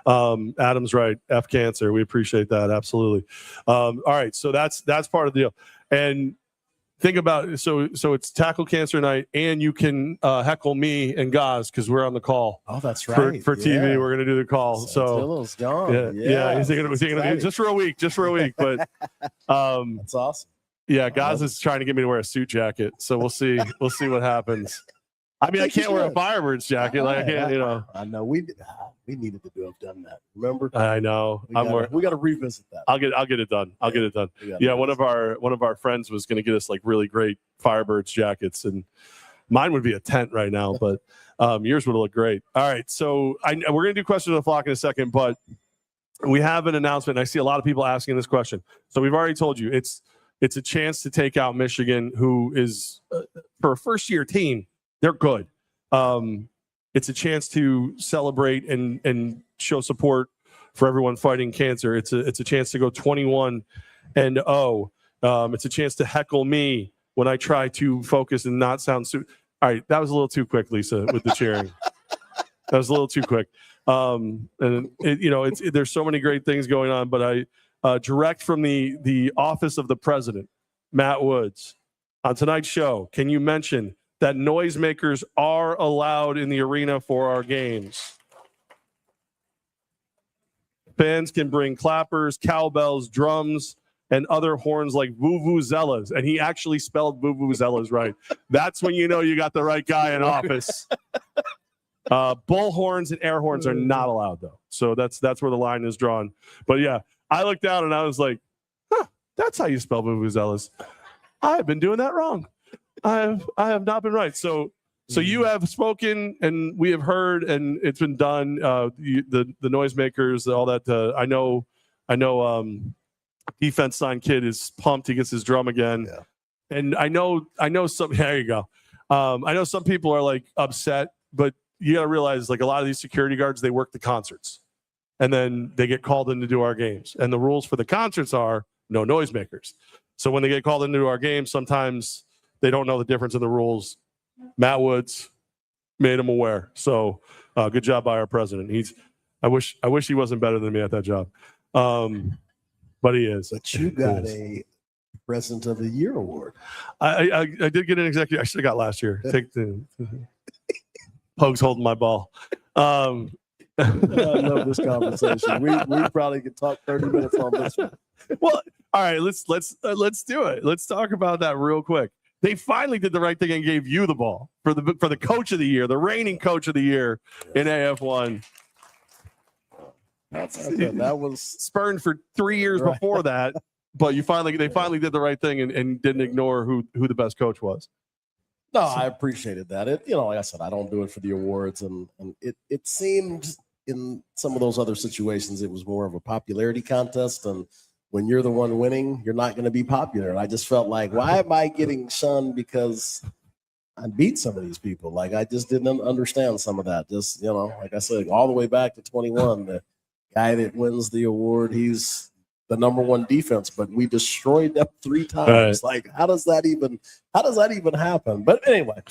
Adam's right. F cancer. We appreciate that. Absolutely. All right. So that's part of the deal. And think about it. So it's Tackle Cancer Night, and you can heckle me and Gaz because we're on the call. Oh, that's right. For TV, we're going to do the call. So gone. Yeah. He's going to just for a week. But that's awesome. Yeah, Gaz is trying to get me to wear a suit jacket, so we'll see. We'll see what happens. I mean, I can't wear a Firebirds jacket. Like I can't, I know we needed to have done that. Remember? I know. We got to revisit that. I'll get it done. I'll get it done. Yeah, one of our friends was going to get us like really great Firebirds jackets, and mine would be a tent right now, but yours would look great. All right, so we're going to do questions of the Flock in a second, but we have an announcement. And I see a lot of people asking this question. So we've already told you it's a chance to take out Michigan, who is, for a first-year team, they're good. It's a chance to celebrate and show support for everyone fighting cancer. It's a chance to go 21-0. It's a chance to heckle me when I try to focus and not sound all right, that was a little too quick, Lisa, with the cheering. That was a little too quick. And there's so many great things going on, but direct from the office of the president, Matt Woods, on tonight's show, can you mention that noisemakers are allowed in the arena for our games? Fans can bring clappers, cowbells, drums, and other horns like vuvuzelas. And he actually spelled vuvuzelas right. That's when you know you got the right guy in office. Bull horns and air horns are not allowed, though. So that's where the line is drawn. But yeah, I looked down and I was like, that's how you spell vuvuzelas. I have been doing that wrong. I have not been right. So you have spoken, and we have heard, and it's been done. The noisemakers, all that. I know. Defense sign kid is pumped. He gets his drum again, and I know some. There you go. I know some people are like upset, but you got to realize, like, a lot of these security guards, they work the concerts, and then they get called in to do our games. And the rules for the concerts are no noisemakers. So when they get called into our games, sometimes they don't know the difference in the rules. Matt Woods made them aware. So good job by our president. I wish he wasn't better than me at that job. But he is. But you got a President of the Year award. I did get an executive. I should have got last year. Take the Pogue's holding my ball. I love this conversation. We probably could talk 30 minutes on this one. Well, all right, let's do it. Let's talk about that real quick. They finally did the right thing and gave you the ball for the coach of the year, the reigning coach of the year in AF1. That was spurned for 3 years before that, but they finally did the right thing and didn't ignore who the best coach was. No, I appreciated that. Like I said, I don't do it for the awards, and it seemed in some of those other situations it was more of a popularity contest, and when you're the one winning, you're not going to be popular. And I just felt like, why am I getting shunned because I beat some of these people. Like, I just didn't understand some of that. Just, like I said, all the way back to 21, the guy that wins the award, he's the number one defense, but we destroyed them 3 times. Right. Like, how does that even happen? But anyway,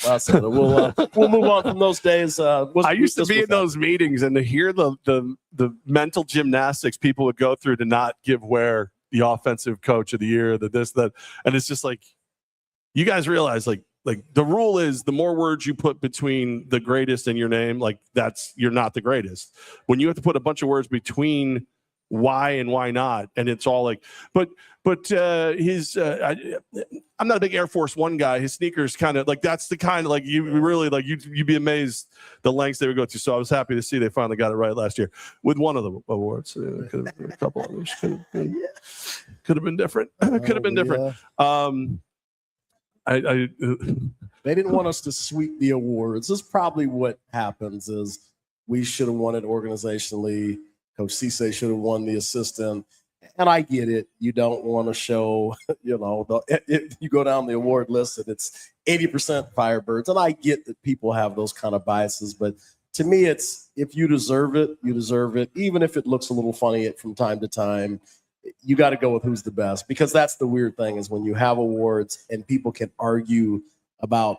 we'll move on from those days. I used to be in those meetings and to hear the mental gymnastics people would go through to not give Ware the offensive coach of the year, that, and it's just like, you guys realize like the rule is the more words you put between the greatest and your name, like you're not the greatest. When you have to put a bunch of words between why and why not, and it's all like, but his I'm not a big Air Force One guy. His sneakers kind of like, that's the kind of like, you really like, you'd be amazed the lengths they would go to. So I was happy to see they finally got it right last year with one of the awards. Could have been a couple others. Could have been different. Could have been different. They didn't want us to sweep the awards. This is probably what happens. Is we should have won it organizationally. Coach Cisse should have won the assistant. And I get it. You don't want to show, you go down the award list and it's 80% Firebirds. And I get that people have those kind of biases. But to me, it's, if you deserve it, you deserve it. Even if it looks a little funny from time to time, you got to go with who's the best. Because that's the weird thing, is when you have awards and people can argue about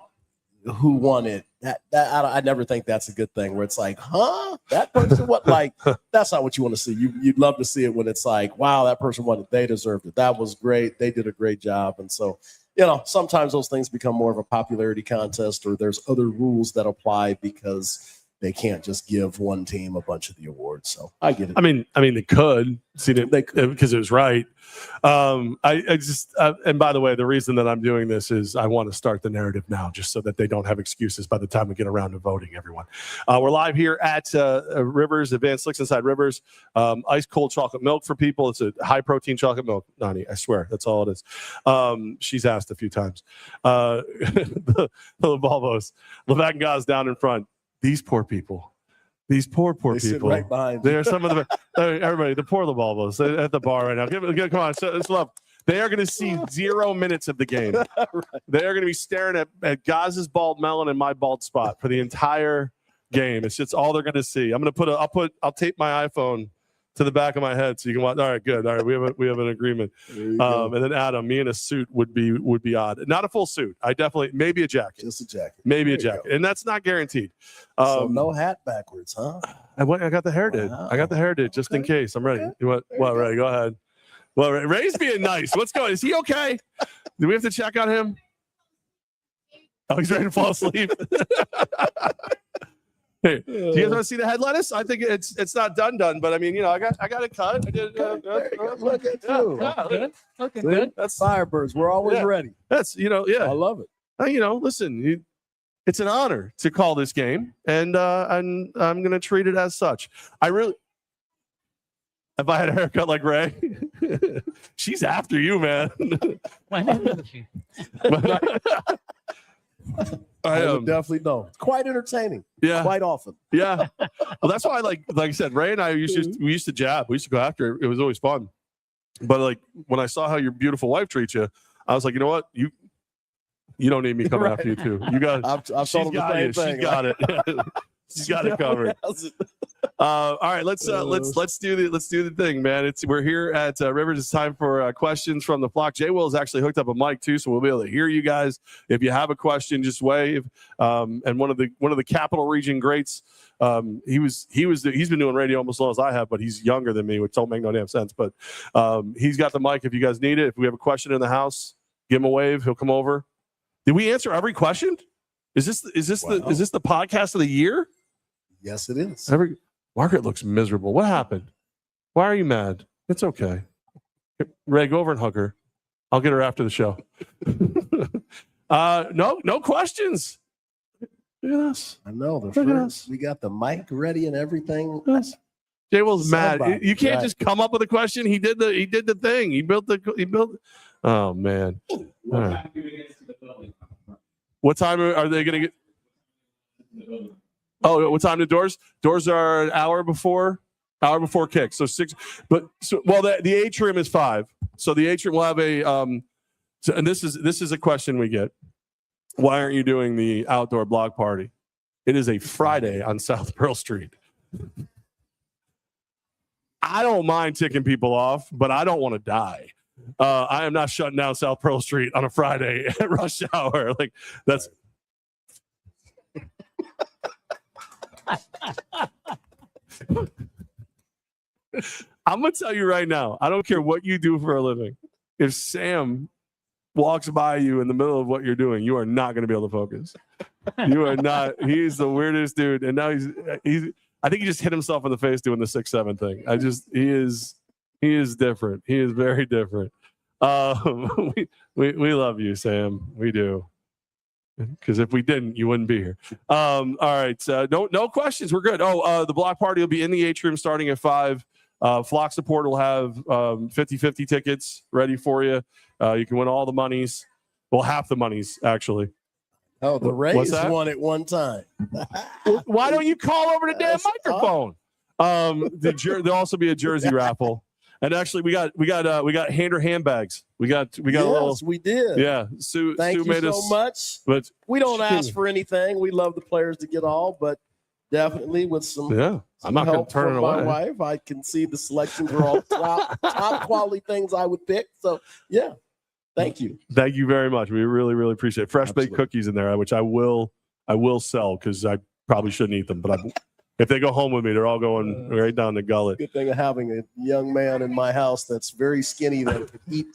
who won it. I never think that's a good thing, where it's like, that person, what? Like, that's not what you want to see. You'd love to see it when it's like, wow, that person won it. They deserved it. That was great. They did a great job. And so, sometimes those things become more of a popularity contest, or there's other rules that apply because they can't just give one team a bunch of the awards. So I get it. I mean, they could see it because it was right. I just, and by the way, the reason that I'm doing this is I want to start the narrative now, just so that they don't have excuses by the time we get around to voting. Everyone, we're live here at Rivers, Advanced Slicks inside Rivers. Ice cold chocolate milk for people. It's a high protein chocolate milk, Nani. I swear, that's all it is. She's asked a few times. The Balbos, Levack and Gaz down in front. These poor people. These poor people. Sit right behind. They are some of the everybody. The poor Lebalbos at the bar right now. Come on, it's love. They are going to see 0 minutes of the game. Right. They are going to be staring at Gaz's bald melon and my bald spot for the entire game. It's just all they're going to see. I'm going to I'll tape my iPhone to the back of my head so you can watch. All right, good. All right, we have an agreement. And then Adam, me in a suit would be odd. Not a full suit. Maybe a jacket. Just a jacket. Maybe a jacket, and that's not guaranteed. So no hat backwards, huh? I got the hair did. Wow. I got the hair did just in case. I'm ready. Okay. You want? Well, Ray, go ahead. Well, Ray's being nice. What's going? Is he okay? Do we have to check on him? Oh, he's ready to fall asleep. Hey, do you guys want to see the head lettuce? I think it's not done, but I mean, I got it cut. I did. Look at you. Good. Okay, good. That's Firebirds. We're always ready. That's I love it. Listen, it's an honor to call this game, and I'm going to treat it as such. If I had a haircut like Ray, she's after you, man. Why not she? I would definitely know. It's quite entertaining. Yeah, quite often. Yeah. Well, that's why, like I said, Ray and I used to jab. We used to go after it. It was always fun. But like when I saw how your beautiful wife treats you, I was like, you know what, you don't need me coming after you too. You got. I've told the same thing. She's got it. She's got it covered. All right, let's do the thing, man. We're here at Rivers. It's time for questions from the flock. Jay Will has actually hooked up a mic too, so we'll be able to hear you guys. If you have a question, just wave. And one of the Capital Region greats, he's been doing radio almost as long as I have, but he's younger than me, which don't make no damn sense. But he's got the mic if you guys need it. If we have a question in the house, give him a wave. He'll come over. Did we answer every question? Is this the podcast of the year? Yes, it is. Margaret looks miserable. What happened? Why are you mad? It's okay. Ray, go over and hug her. I'll get her after the show. No questions. Look at us. I know. We got the mic ready and everything. Jay Will's mad. You can't just come up with a question. He did the thing. He built. Oh man. All right. What time are they going to get? Oh, what time the doors? Doors are an hour before kick. So 6. But the atrium is 5. So the atrium will have a. And this is a question we get. Why aren't you doing the outdoor block party? It is a Friday on South Pearl Street. I don't mind ticking people off, but I don't want to die. I am not shutting down South Pearl Street on a Friday at rush hour. Like that's. I'm gonna tell you right now. I don't care what you do for a living. If Sam walks by you in the middle of what you're doing, you are not going to be able to focus. You are not. He's the weirdest dude, and now he's. I think he just hit himself in the face doing the 6'7" thing. He is different. He is very different. We love you, Sam. We do. Because if we didn't, you wouldn't be here. All right. No questions. We're good. The block party will be in the atrium starting at 5. Flock Support will have 50-50 tickets ready for you. You can win all the monies. Well, half the monies, actually. Oh, the Rays won at one time. Why don't you call over the damn microphone? There'll also be a jersey raffle. And actually, we got Hander handbags. We got a little. We did. Yeah. Sue Thank made you us, so much. But we don't ask for anything. We love the players to get all, but definitely with some. Yeah, I'm not going to turn it away. My wife, I can see the selections are all top quality things I would pick. So yeah, thank you. Thank you very much. We really, really appreciate it. Fresh baked cookies in there, which I will sell because I probably shouldn't eat them, but if they go home with me, they're all going right down the gullet. Good thing of having a young man in my house that's very skinny that could eat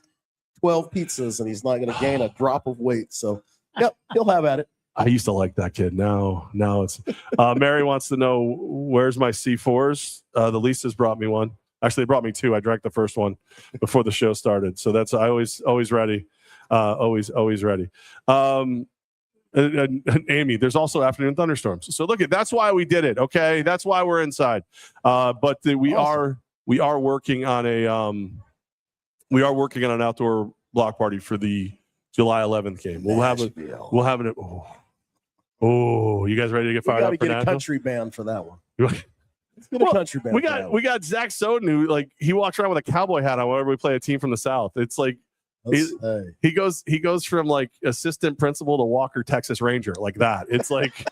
12 pizzas and he's not going to gain a drop of weight. So, yep, he'll have at it. I used to like that kid. Now it's Mary wants to know where's my C4s. The Lisa's brought me one. Actually, they brought me 2. I drank the first one before the show started. So that's always ready. Always ready. And Amy, there's also afternoon thunderstorms. So look, that's why we did it. Okay, that's why we're inside. But we are working on an outdoor block party for the July 11th game. We'll have it. Oh, you guys ready to get fired up? We got to get a country band for that one. Let's get a country band. We got Zach Soden, who he walks around with a cowboy hat on whenever we play a team from the South. It's like. He goes from like assistant principal to Walker Texas Ranger like that. It's like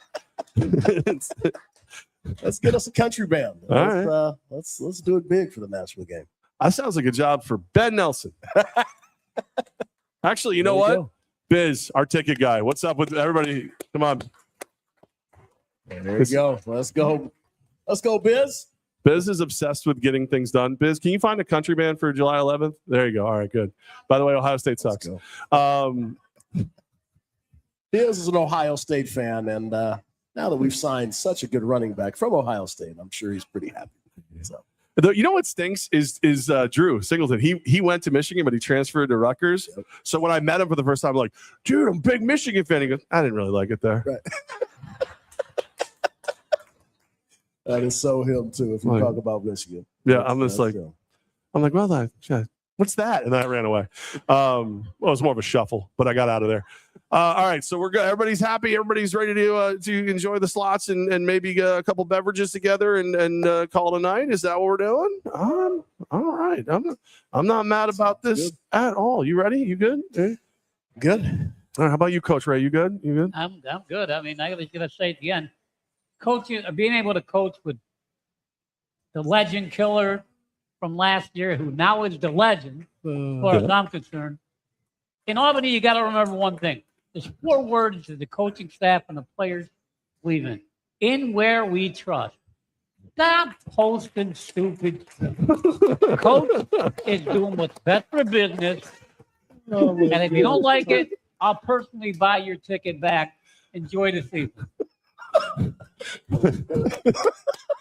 let's get us a country band. Let's do it big for the national game. That sounds like a job for Ben Nelson. Actually, you know what? Go. Biz, our ticket guy. What's up with everybody? Come on. There you go. Let's go, Biz. Biz is obsessed with getting things done. Biz, can you find a country band for July 11th? There you go. All right, good. By the way, Ohio State sucks. Biz is an Ohio State fan, and now that we've signed such a good running back from Ohio State, I'm sure he's pretty happy. So. You know what stinks is Drew Singleton. He went to Michigan, but he transferred to Rutgers. Yep. So when I met him for the first time, I'm like, dude, I'm a big Michigan fan. He goes, I didn't really like it there. Right. That is so him too. If you talk about Michigan, yeah, I'm just like, him. I'm like, well, what's that? And then I ran away. Well, it was more of a shuffle, but I got out of there. All right, so we're good. Everybody's happy. Everybody's ready to enjoy the slots and maybe get a couple beverages together and call it a night. Is that what we're doing? All right. I'm not mad about this at all. You ready? You good? Good. All right, how about you, Coach Ray? You good? You good? I'm good. I mean, I was gonna say it again. Coaching, being able to coach with the legend killer from last year, who now is the legend, as far as I'm concerned. In Albany, you got to remember one thing. There's 4 words that the coaching staff and the players believe in where we trust. Stop posting stupid stuff. Coach is doing what's best for business. And if you don't like it, I'll personally buy your ticket back. Enjoy the season.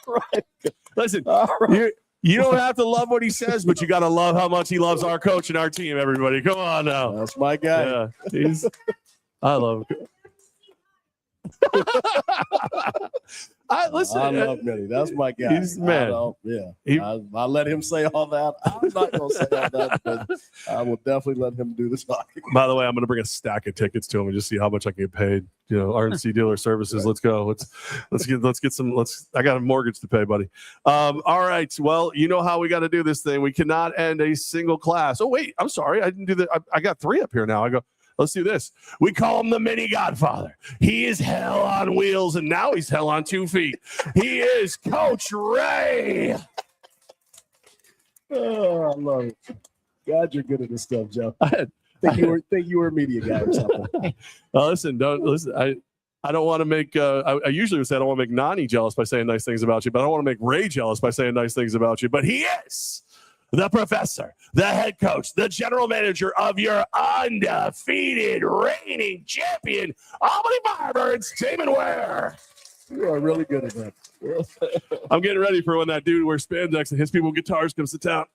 Right. Listen, you don't have to love what he says, but you got to love how much he loves our coach and our team. Everybody, come on now. That's my guy. Yeah, I love him. I love Minnie. That's my guy. He's man. I let him say all that. I'm not going to say all that, but I will definitely let him do the talking. By the way, I'm going to bring a stack of tickets to him and just see how much I can get paid. You know, RNC Dealer Services. Right. Let's go. Let's get some. I got a mortgage to pay, buddy. All right. Well, you know how we got to do this thing. We cannot end a single class. Oh wait, I'm sorry. I didn't do that. I got 3 up here now. Let's do this. We call him the mini Godfather. He is hell on wheels, and now he's hell on 2 feet. He is Coach Ray. Oh, I love it. God, you're good at this stuff, Joe. Think you were a media guy or something. Listen. I don't want to make. I usually would say I don't want to make Nani jealous by saying nice things about you, but I don't want to make Ray jealous by saying nice things about you. But he is the professor, the head coach, the general manager of your undefeated reigning champion, Albany Firebirds, Damon Ware. You are really good at that. I'm getting ready for when that dude wears spandex and hits people with guitars comes to town.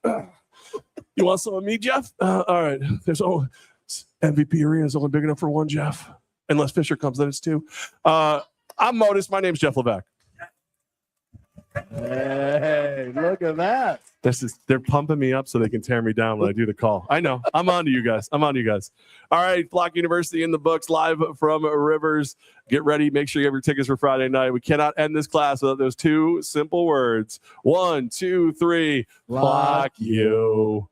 You want some of me, Jeff? All right. MVP arena is only big enough for one, Jeff. Unless Fisher comes, then it's 2. I'm MOATOS. My name's Jeff Levack. Hey, look at that. They're pumping me up so they can tear me down when I do the call. I know. I'm on to you guys. All right, Flock University in the books, live from Rivers. Get ready. Make sure you have your tickets for Friday night. We cannot end this class without those 2 simple words. 1, 2, 3. Flock you.